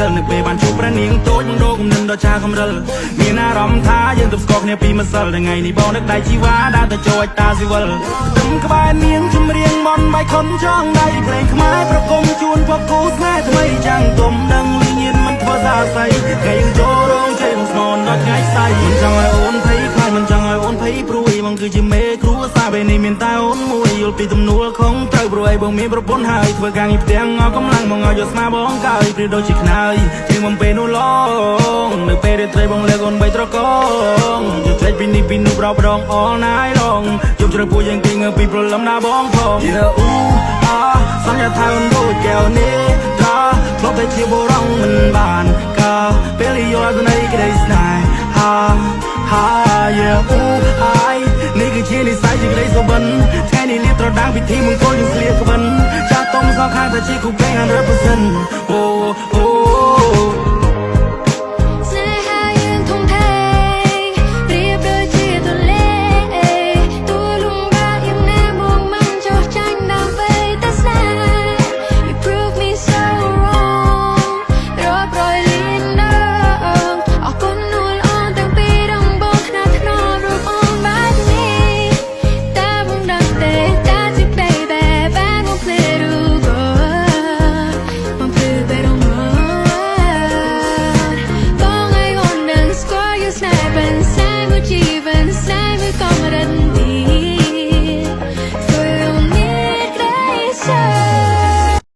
លនៅពេលបានជួបព្រះនាងតូចមកដូរគំនិតដល់ចាកំរិលមានអារម្មណ៍ថាយើងទៅស្គាល់គ្នាពីម្សិលថ្ងៃនេះបងនឹកដៃជីវ៉ាដើរទៅចូលតាស៊ីវិលទឹមក្បែរនាងចម្រៀងបនបាយខុនចង់ដៃភ្លេងខ្មែរប្រគំជួនពកគូស្នេហ៍ថ្មីចាំងទុំដឹងលីញៀនមិនធ្វើសាស័យថ្ងៃយើងចូលរងជ័យក្នុងស្ននដល់ថ្ងៃស្អែកមិនចង់ឲ្យអូនភ័យខ្លាចមិនចង់ឲ្យអូនភ័យព្រួយបងគឺជាមេគ្រួសារពេលនេះមានតែអូនមួយយល់ពីទំនួលខំត្រូវព្រួយបងមានប្រពន្ធហើយធ្វើការងារផ្ទាំងអស់កម្លាំងមកឲ្យយកស្មាបងកើយព្រៀដូចជាខ្នើយជាងបំពេលនោះឡងនៅពេលរាត្រីបងលើកអូនបីត្រកងយកត្រេកពីនេះពីនោះប្រោប្រដង all night long ជប់ជ្រៅពួកយើងគេងើពីព្រលឹមណាបងផងសន្យាថាអូនដូចកែវនេះក៏ធ្លាប់តែជាបុរងមិនបានក៏ពេលយកទៅនៃក្តីស្នេហានេះគឺជានិស្ស័យជាក្តីសុបិនថ្ងៃនេះលៀបត្រដាងពិធីមង្គលយើងស្លៀកក្បិនចាស់ទុំសងខាងតែជាគូពេង100%